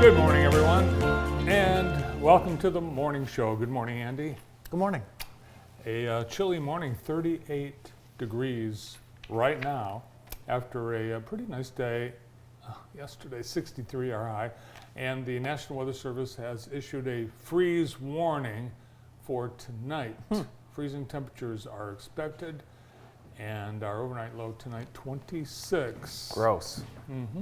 Good morning, everyone, and welcome to the morning show. Good morning, Andy. Good morning. A chilly morning, 38 degrees right now, after a pretty nice day yesterday, 63 our high, and the National Weather Service has issued a freeze warning for tonight. Freezing temperatures are expected, and our overnight low tonight, 26. Gross.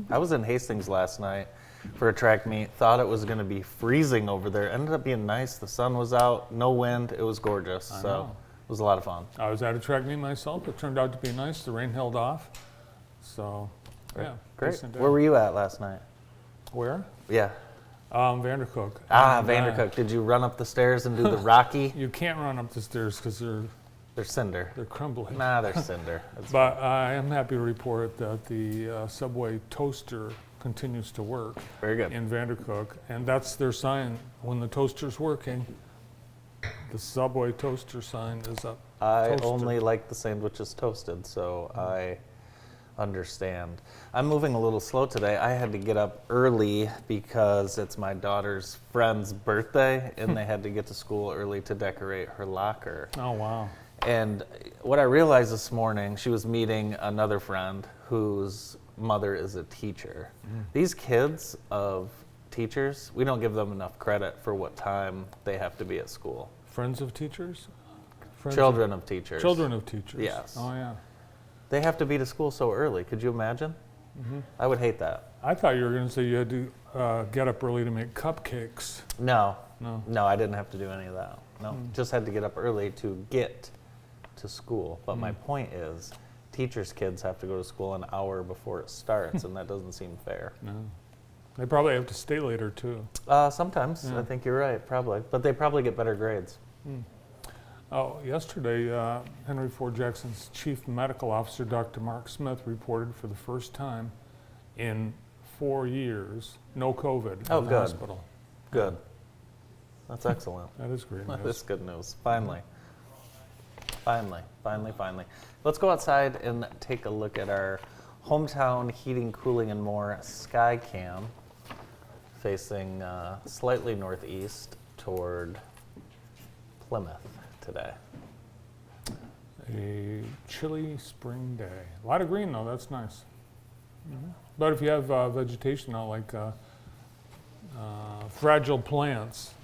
I was in Hastings last night for a track meet. Thought it was going to be freezing over there. Ended up being nice. The sun was out, no wind. It was gorgeous. So it was a lot of fun. I was at a track meet myself. It turned out to be nice. The rain held off. So, yeah. Great. decent day. Where were you at last night? Where? Yeah. Vandercook. And, Vandercook. Did you run up the stairs and do the Rocky? You can't run up the stairs because They're cinder. they're crumbling. Nah, they're cinder. But I am happy to report that the Subway toaster continues to work Very good. in Vandercook, and that's their sign. When the toaster's working, the Subway toaster sign is up. I Toaster. only like the sandwiches toasted, so I understand. I'm moving a little slow today. I had to get up early because it's my daughter's friend's birthday, and they had to get to school early to decorate her locker. Oh, wow. And what I realized this morning, she was meeting another friend whose mother is a teacher. These kids of teachers, we don't give them enough credit for what time they have to be at school. Friends of teachers? Friends Children of teachers. Children of teachers. Yes. Oh, yeah. They have to be to school so early. Could you imagine? I would hate that. I thought you were going to say you had to get up early to make cupcakes. No. No. No, I didn't have to do any of that. No. Just had to get up early to get to school. But my point is, teachers' kids have to go to school an hour before it starts, and that doesn't seem fair. No. They probably have to stay later, too. Sometimes. Yeah. I think you're right, probably. But they probably get better grades. Oh, yesterday, Henry Ford Jackson's chief medical officer, Dr. Mark Smith, reported for the first time in 4 years, no COVID Oh, in the good. hospital. Good. That's excellent. That is great That news. is good news. Finally. Finally. Let's go outside and take a look at our hometown heating, cooling, and more sky cam facing slightly northeast toward Plymouth today. A chilly spring day. A lot of green, though. That's nice. But if you have vegetation out, like fragile plants,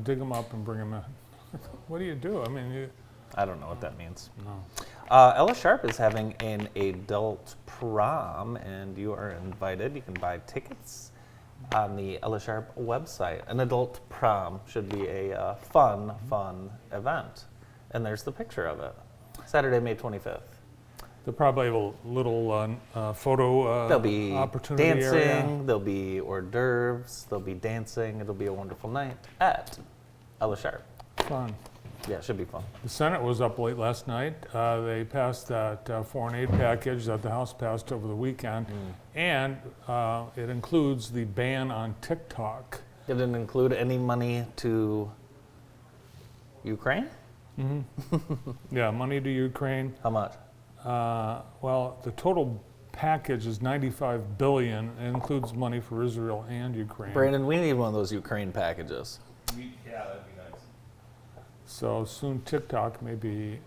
dig them up and bring them in. What do you do? I mean, I don't know what that means. no. Ella Sharp is having an adult prom, and you are invited. You can buy tickets on the Ella Sharp website. An adult prom should be a fun event. And there's the picture of it. Saturday, May 25th. They'll probably have a little photo There'll be opportunity dancing, area. there'll be hors d'oeuvres, there'll be dancing. It'll be a wonderful night at Ella Sharp. Fun. Yeah, it should be fun. The Senate was up late last night. They passed that foreign aid package that the House passed over the weekend, and it includes the ban on TikTok. Did it include any money to Ukraine? Yeah, money to Ukraine. How much? Well, the total package is $95 billion. It includes money for Israel and Ukraine. Brandon, we need one of those Ukraine packages. Yeah, that'd be nice. So soon TikTok may be,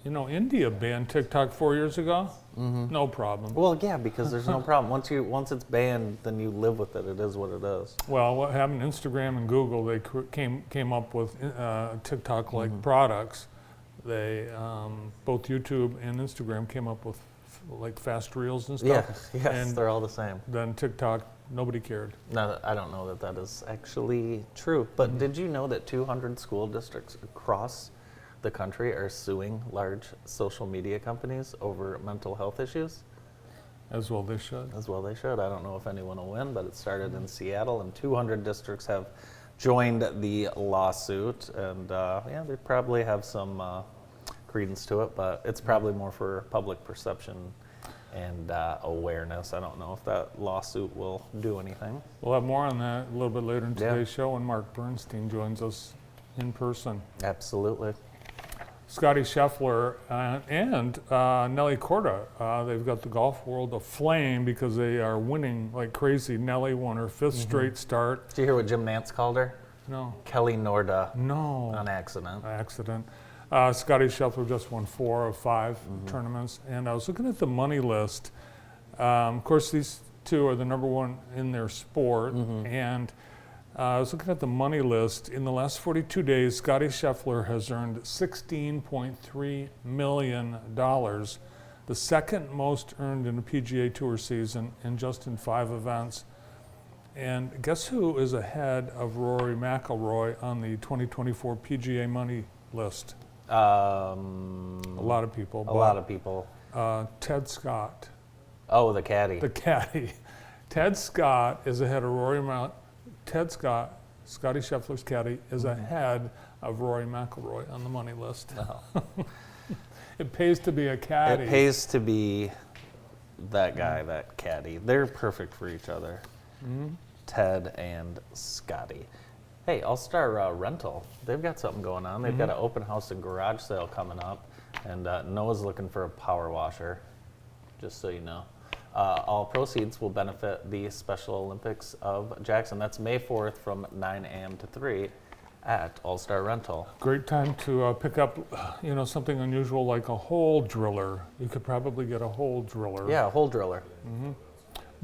India banned TikTok 4 years ago. No problem. Well, yeah, because there's no problem. Once it's banned, then you live with it. It is what it is. Well, what happened? Instagram and Google, they came up with TikTok-like products. They both YouTube and Instagram came up with like fast reels and stuff. Yes, And they're all the same. then TikTok, nobody cared. No, I don't know that is actually true. But did you know that 200 school districts across the country are suing large social media companies over mental health issues? As well they should. As well they should. I don't know if anyone will win, but it started in Seattle, and 200 districts have joined the lawsuit. And they probably have some credence to it, but it's probably more for public perception and awareness. I don't know if that lawsuit will do anything. We'll have more on that a little bit later in Yeah. today's show when Mark Bernstein joins us in person. Absolutely. Scotty Scheffler and Nelly Korda. They've got the golf world aflame because they are winning like crazy. Nelly won her 5th straight start. Did you hear what Jim Nantz called her? No, Kelly Norda no. on accident. Accident. Scotty Scheffler just won 4 of 5 tournaments. And I was looking at the money list. Of course, these two are the number one in their sport. And I was looking at the money list. In the last 42 days, Scotty Scheffler has earned $16.3 million, the second most earned in a PGA Tour season and just in 5 events. And guess who is ahead of Rory McIlroy on the 2024 PGA money list? A lot of people. A lot of people. Ted Scott, Oh, the caddy. the caddy. Ted Scott is ahead of Ted Scott, Scotty Scheffler's caddy, is ahead of Rory McIlroy on the money list. It pays to be a caddy. It pays to be that guy, that caddy. They're perfect for each other. Ted and Scotty. Hey, All-Star Rental. They've got something going on. They've got an open house and garage sale coming up, and Noah's looking for a power washer, just so you know. All proceeds will benefit the Special Olympics of Jackson. That's May 4th from 9 a.m. to 3 at All-Star Rental. Great time to pick up, something unusual like a hole driller. You could probably get a hole driller. Yeah, a hole driller.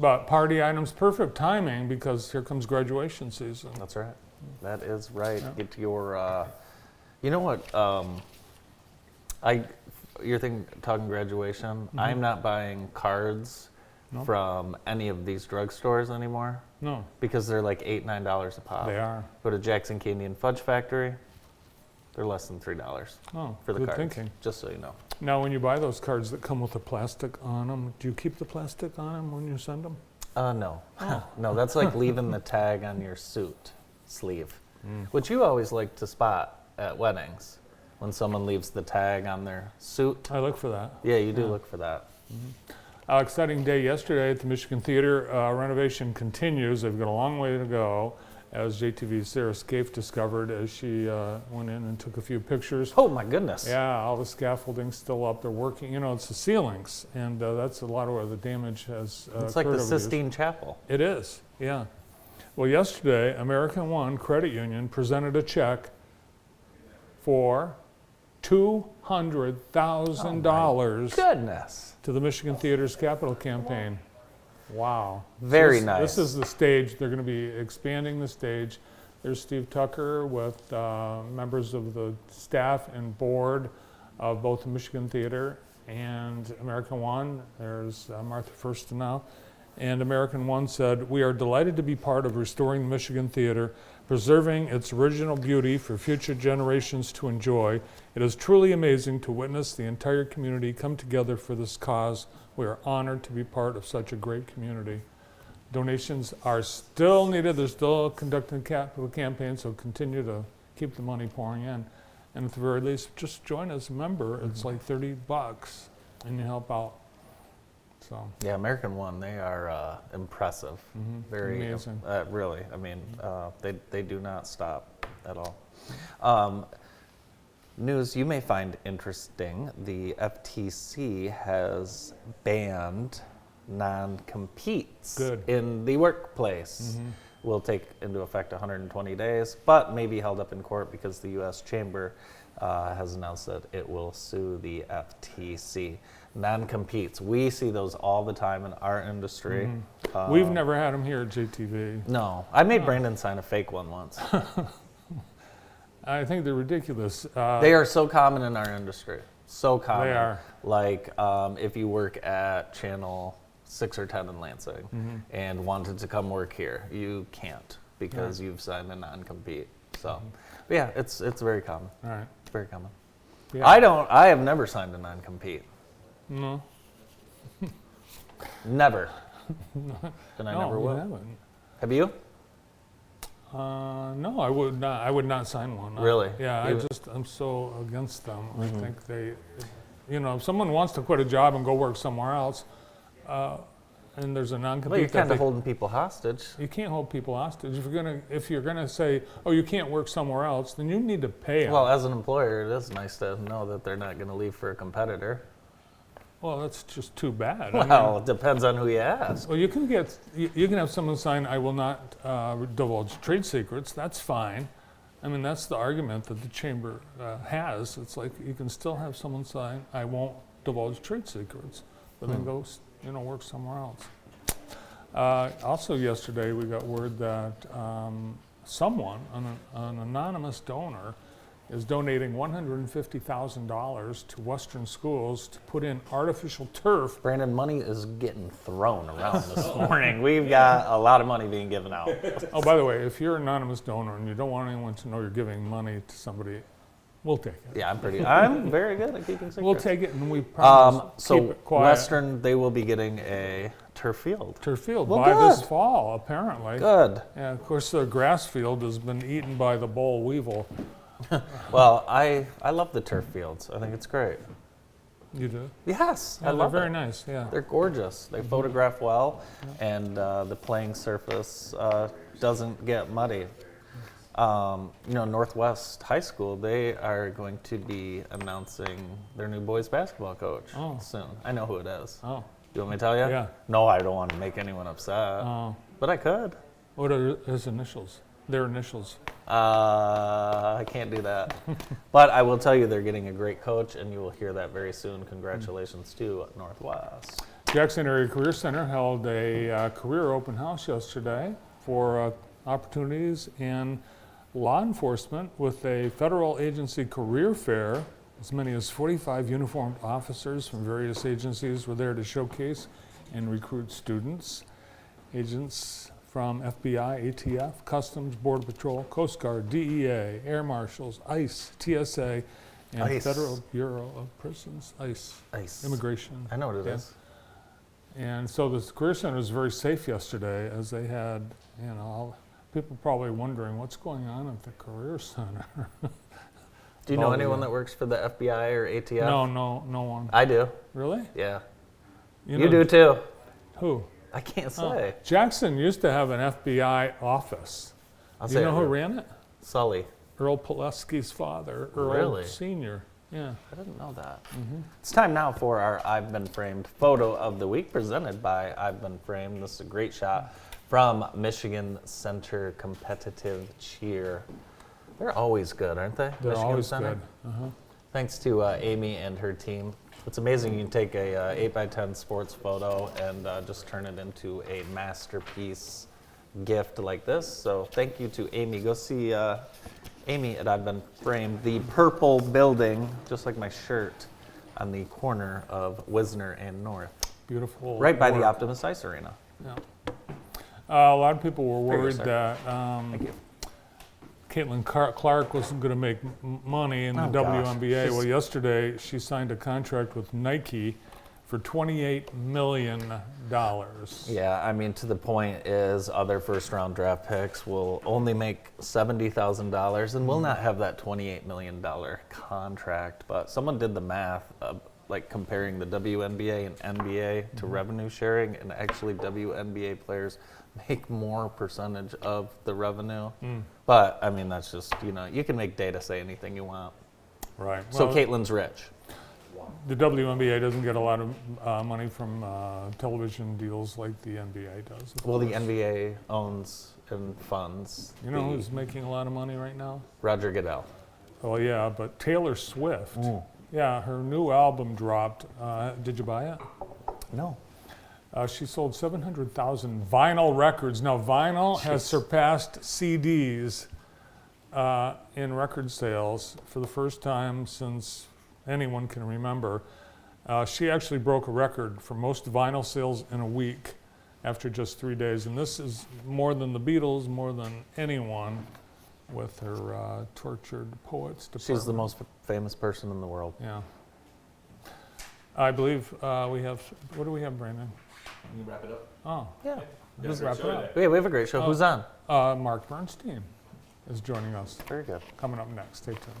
But party items, perfect timing because here comes graduation season. That's right. That is right. Get your, you know what? You're talking graduation. I'm not buying cards from any of these drugstores anymore No, because they're like $8, $9 a pop. they are. Go to Jackson Candy and Fudge Factory. They're less than $3 Oh, for the good cards. thinking. Just so you know. Now, when you buy those cards that come with the plastic on them, do you keep the plastic on them when you send them? No. No, that's like leaving the tag on your suit sleeve, which you always like to spot at weddings when someone leaves the tag on their suit. I look for that. Yeah, you do look for that. Exciting day yesterday at the Michigan Theater. Renovation continues. They've got a long way to go, as JTV's Sarah Scaife discovered as she went in and took a few pictures. Oh my goodness. Yeah, all the scaffolding's still up. They're working. It's the ceilings, and that's a lot of where the damage has It's like the occurred over years. Sistine Chapel. It is, yeah. Well, yesterday, American One Credit Union presented a check for $200,000 Goodness. to the Michigan Theater's capital campaign. Wow. Very So nice. This is the stage. They're going to be expanding the stage. There's Steve Tucker with members of the staff and board of both the Michigan Theater and American One. There's Martha Firstenow. And American One said, "We are delighted to be part of restoring the Michigan Theater, preserving its original beauty for future generations to enjoy. It is truly amazing to witness the entire community come together for this cause. We are honored to be part of such a great community." Donations are still needed. They're still conducting capital campaigns, so continue to keep the money pouring in. And at the very least, just join as a member. It's like $30 and you help out. So Yeah, American One, they are impressive. Very amazing. Really, I mean, they do not stop at all. News you may find interesting: the FTC has banned non-competes Good. in the workplace. Will take into effect 120 days, but may be held up in court because the U.S. Chamber has announced that it will sue the FTC. Non-competes, we see those all the time in our industry. we've never had them here at JTV. No, I made Brandon sign a fake one once. I think they're ridiculous. They are so common in our industry. So common. They are. Like if you work at Channel 6 or 10 in Lansing and wanted to come work here, you can't because you've signed a non-compete. So, but yeah, it's very common. All right. It's very common. Yeah. I have never signed a non-compete. No. Never. And I No, never we will. haven't. Have you? No, I would not. I would not sign one. Really? Yeah, You- I'm so against them. I think they, if someone wants to quit a job and go work somewhere else, and there's a non-compete. Well, you're that kind they- of holding people hostage. You can't hold people hostage. If you're gonna say, oh, you can't work somewhere else, then you need to pay them. Well, as an employer, it is nice to know that they're not going to leave for a competitor. Well, that's just too bad. I mean, Well, it depends on who you ask. well, you can have someone sign, I will not divulge trade secrets. That's fine. I mean, that's the argument that the chamber has. It's like you can still have someone sign, I won't divulge trade secrets, but then go, work somewhere else. Also, yesterday we got word that someone, an anonymous donor, is donating $150,000 to Western schools to put in artificial turf. Brandon, money is getting thrown around this morning. We've got a lot of money being given out. Oh, by the way, if you're an anonymous donor and you don't want anyone to know you're giving money to somebody, we'll take it. Yeah, I'm very good at keeping secrets. We'll take it, and we promise keep So it quiet. Western, they will be getting a turf field. Turf field Well, by this good. fall, apparently. Good. Yeah, of course, the grass field has been eaten by the boll weevil. Well, I love the turf fields. I think it's great. You do? Yes, Yeah, I love they're very it. nice. Yeah. They're gorgeous. They photograph well, and the playing surface doesn't get muddy. Northwest High School, they are going to be announcing their new boys basketball coach soon. I know who it is. Oh. You want me to tell you? Yeah. No, I don't want to make anyone upset, but I could. What are his initials? Their initials. I can't do that. But I will tell you they're getting a great coach, and you will hear that very soon. Congratulations to Northwest. Jackson Area Career Center held a career open house yesterday for opportunities in law enforcement with a federal agency career fair. As many as 45 uniformed officers from various agencies were there to showcase and recruit students. Agents from FBI, ATF, Customs, Border Patrol, Coast Guard, DEA, Air Marshals, ICE, TSA, and ICE. Federal Bureau of Prisons, ICE, Nice. Immigration. I know what it is. And so the Career Center was very safe yesterday, as they had, people probably wondering what's going on at the Career Center. Do you know Oh, anyone yeah. that works for the FBI or ATF? No one. I do. Really? Yeah. You You know- do too. Who? I can't Oh, say. Jackson used to have an FBI office. I'll Do say you know it who real- ran it? Sully. Earl Pulaski's father, Earl Really? Sr. Yeah. I didn't know that. Mm-hmm. It's time now for our I've Been Framed photo of the week, presented by I've Been Framed. This is a great shot from Michigan Center Competitive Cheer. They're always good, aren't they? They're Michigan always Center? good. Uh-huh. Thanks to Amy and her team. It's amazing you can take a 8x10 sports photo and just turn it into a masterpiece gift like this. So thank you to Amy. Go see Amy at I've Been Framed, the purple building, just like my shirt, on the corner of Wisner and North, Beautiful. right by the work. Optimus Ice Arena. Yeah. A lot of people were There you worried go, that Thank you. Caitlin Clark wasn't going to make money in the Oh, gosh. WNBA. She's- Well, yesterday she signed a contract with Nike for $28 million. Yeah, I mean, to the point is other first-round draft picks will only make $70,000 and will not have that $28 million contract. But someone did the math, like comparing the WNBA and NBA to revenue sharing, and actually WNBA players make more percentage of the revenue. But, I mean, that's just, you can make data say anything you want. Right. So Well, Caitlin's rich. the WNBA doesn't get a lot of money from television deals like the NBA does. of Well, the course. NBA owns and funds You know the who's making a lot of money right now? Roger Goodell. Oh yeah, but Taylor Swift. Mm. Yeah, her new album dropped. Did you buy it? No. She sold 700,000 vinyl records. Now, vinyl has Jeez. surpassed CDs in record sales for the first time since anyone can remember. She actually broke a record for most vinyl sales in a week after just 3 days. And this is more than the Beatles, more than anyone with her tortured poets department. She's the most famous person in the world. Yeah. I believe we have, what do we have, Brandon? Can you wrap it up? Oh, Yeah. let's wrap it up. Yeah, we have a great show. Oh. Who's on? Mark Bernstein is joining us Very good. coming up next. Stay tuned.